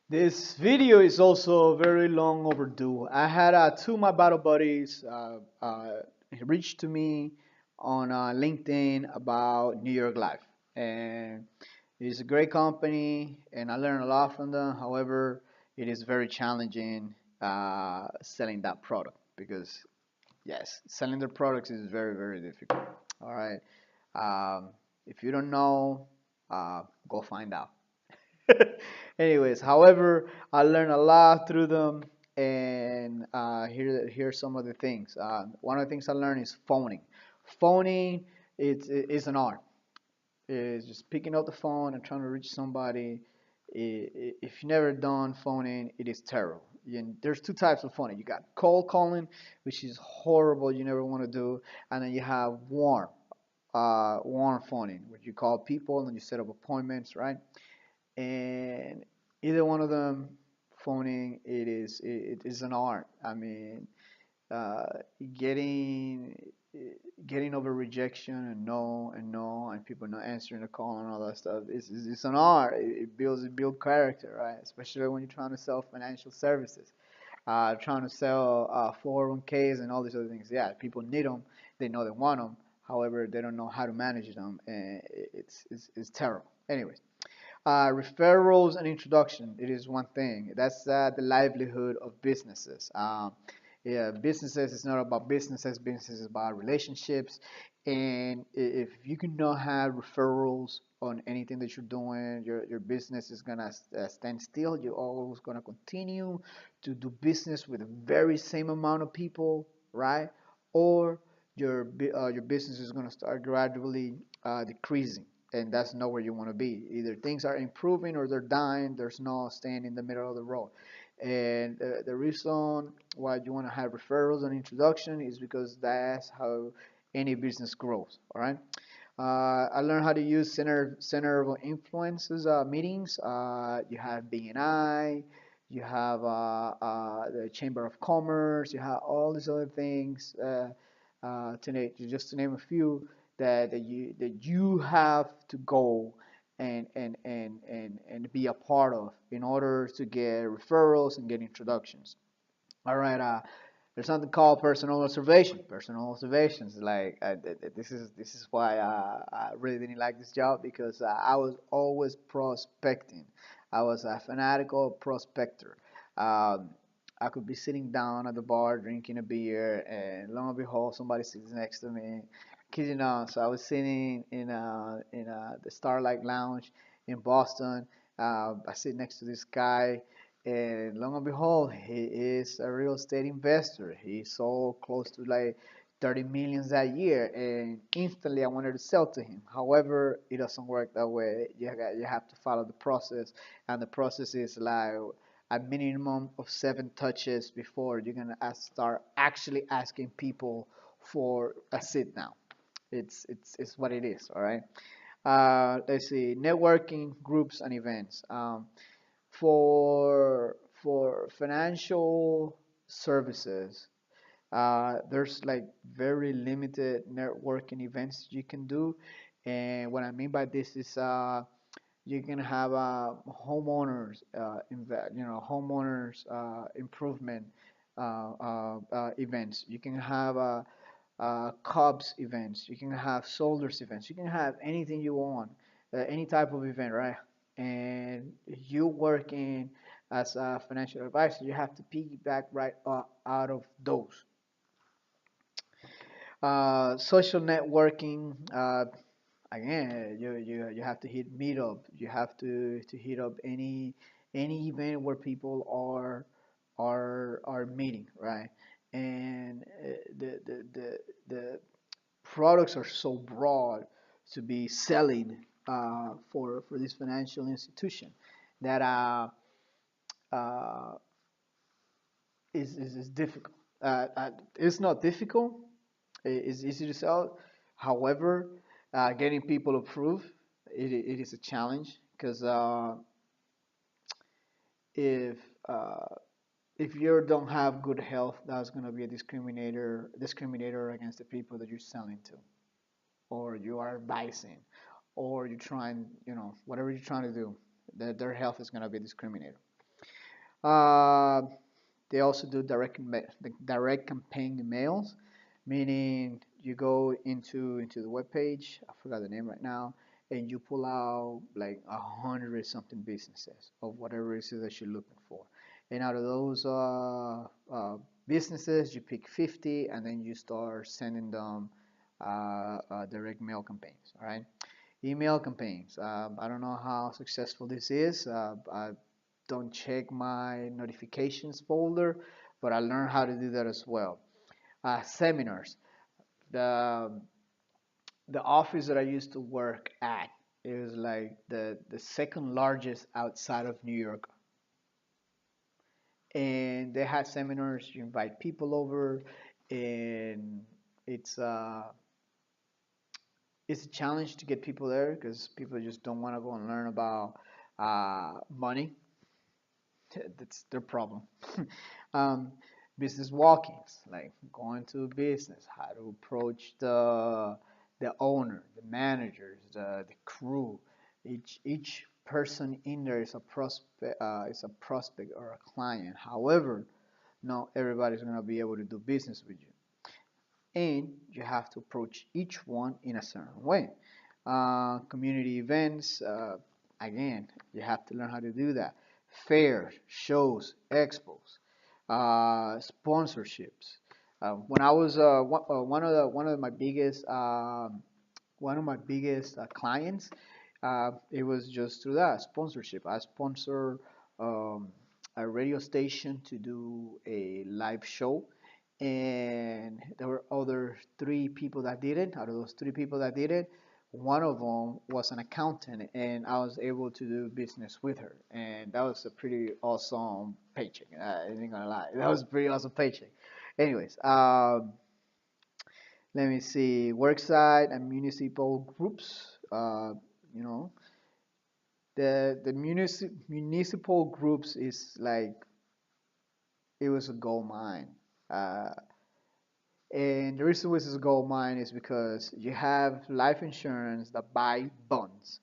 This video is also very long overdue. I had two of my battle buddies reach to me on LinkedIn about New York Life, and it's a great company, and I learned a lot from them. However, it is very challenging selling that product because yes, selling their products is very difficult. All right, um, if you don't know, go find out. Anyways, however, I learned a lot through them, and here's some of the things. One of the things I learned is phoning. Phoning is an art. It's just picking up the phone and trying to reach somebody. If you've never done phoning, it is terrible. And there's two types of phoning. You got cold calling, which is horrible. You never want to do, and then you have warm phoning, where you call people and you set up appointments, right? And either one of them phoning it is an art. I mean, uh, getting getting over rejection and no and people not answering the call and all that stuff it's an art. It builds character, right? Especially when you're trying to sell financial services, trying to sell 401ks and all these other things. Yeah, people need them, they know they want them, however they don't know how to manage them, and it's terrible. Anyways, referrals and introduction, it is one thing. That's the livelihood of businesses. Yeah, businesses is not about businesses. Business is about relationships. And if you cannot have referrals on anything that you're doing, your business is gonna stand still. You're always gonna continue to do business with the very same amount of people, right? Or your business is gonna start gradually decreasing, and that's not where you want to be. Either things are improving or they're dying. There's no staying in the middle of the road. And the reason why you want to have referrals and introduction is because that's how any business grows. All right. I learned how to use center of influences meetings. You have BNI, you have the Chamber of Commerce, you have all these other things. Just to name a few, that you have to go and be a part of in order to get referrals and get introductions. All right. There's something called personal observation. Personal observations, like this is why I really didn't like this job, because I was always prospecting. I was a fanatical prospector. Um, I could be sitting down at the bar drinking a beer, and lo and behold, somebody sits next to me. Kidding on. So I was sitting in the Starlight Lounge in Boston. I sit next to this guy, and lo and behold, he is a real estate investor. He sold close to like 30 millions that year, and instantly I wanted to sell to him. However, it doesn't work that way. You have to follow the process, and the process is like a minimum of 7 touches before you're gonna start actually asking people for a sit down. It's what it is. All right. Let's see, networking groups and events. For financial services, there's like very limited networking events you can do, and what I mean by this is you can have homeowners improvement events. You can have Cubs events. You can have soldiers events. You can have anything you want, any type of event, right? And you working as a financial advisor, you have to piggyback right out of those. Social networking. Again, you have to hit meetup. You have to hit up any event where people are meeting, right? And the products are so broad to be selling for this financial institution that uh, is difficult. It's not difficult. It's easy to sell. However, getting people approved, it is a challenge, because if uh, if you don't have good health, that's going to be a discriminator against the people that you're selling to, or you are advising, or you're trying, whatever you're trying to do, their health is going to be a discriminator. Uh, they also do direct campaign emails, meaning you go into the web page. I forgot the name right now, and you pull out like 100 something businesses of whatever it is that you're looking for. And out of those businesses, you pick 50, and then you start sending them direct mail campaigns. All right, email campaigns. I don't know how successful this is. I don't check my notifications folder, but I learned how to do that as well. Seminars. The the office that I used to work at, it was like the second largest outside of New York, and they had seminars. You invite people over, and it's uh it's a challenge to get people there because people just don't want to go and learn about money. That's their problem. um, Business walk-ins, like going to a business, how to approach the owner, the managers, the crew. Each person in there is a prospect or a client. However, not everybody's gonna be able to do business with you, and you have to approach each one in a certain way. Community events, again, you have to learn how to do that. Fairs, shows, expos, sponsorships. When I was one of my biggest clients, it was just through that sponsorship. I sponsor um, a radio station to do a live show, and there were other three people that did it. Out of those three people that did it, one of them was an accountant, and I was able to do business with her, and that was a pretty awesome paycheck. I ain't gonna lie, that was a pretty awesome paycheck. Anyways, let me see, worksite and municipal groups. You know, the municipal groups is like it was a gold mine. Uh, And the reason this is a gold mine is because you have life insurance that buy bonds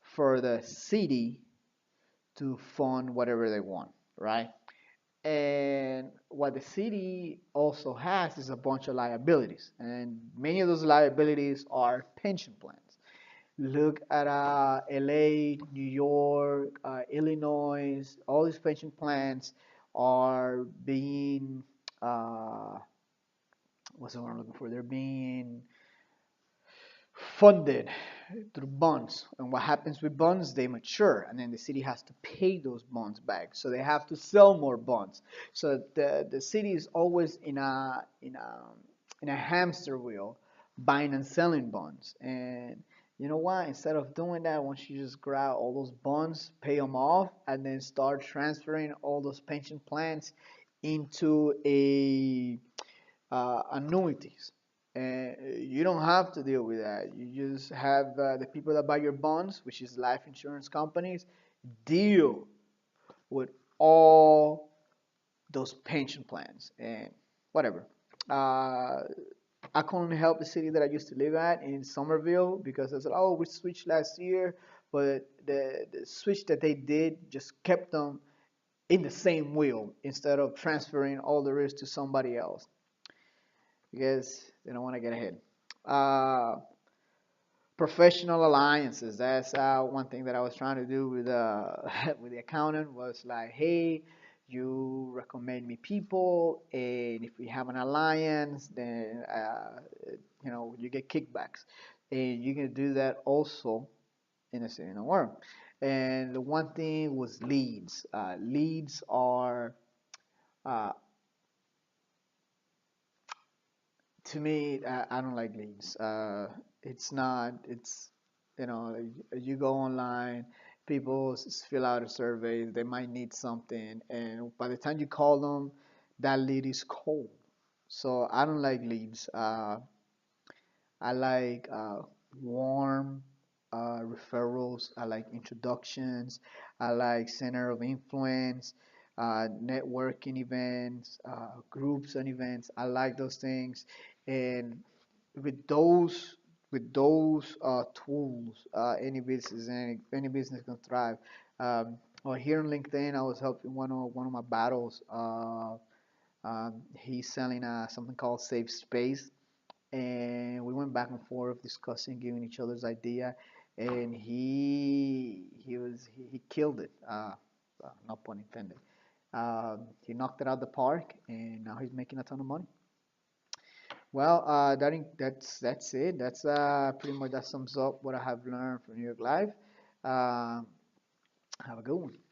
for the city to fund whatever they want, right? And what the city also has is a bunch of liabilities, and many of those liabilities are pension plans. Look at LA, New York, Illinois. All these pension plans are being uh, what's the word I'm looking for? They're being funded through bonds. And what happens with bonds? They mature, and then the city has to pay those bonds back. So they have to sell more bonds. So the city is always in a hamster wheel, buying and selling bonds. And you know what? Instead of doing that, once you just grab all those bonds, pay them off, and then start transferring all those pension plans into a annuities. And you don't have to deal with that. You just have the people that buy your bonds, which is life insurance companies, deal with all those pension plans and whatever. Uh, I couldn't help the city that I used to live at in Somerville because I said, oh, we switched last year, but the switch that they did just kept them in the same wheel instead of transferring all the risk to somebody else because they don't want to get ahead. Uh, Professional alliances. That's one thing that I was trying to do with with the accountant was like, hey, you recommend me people, and if we have an alliance, then you get kickbacks, and you can do that also in a certain world. And the one thing was leads. Leads are uh, to me, I don't like leads. It's not. It's you go online, people fill out a survey. They might need something, and by the time you call them, that lead is cold. So I don't like leads. I like warm referrals. I like introductions. I like center of influence, networking events, groups and events. I like those things. And with those tools, any business can thrive. Or here on LinkedIn, I was helping one of my battles. He's selling something called Safe Space, and we went back and forth discussing, giving each other's idea, and he killed it. Not pun intended. He knocked it out the park, and now he's making a ton of money. Well, that's it. That's pretty much that sums up what I have learned from New York Life. Uh, have a good one.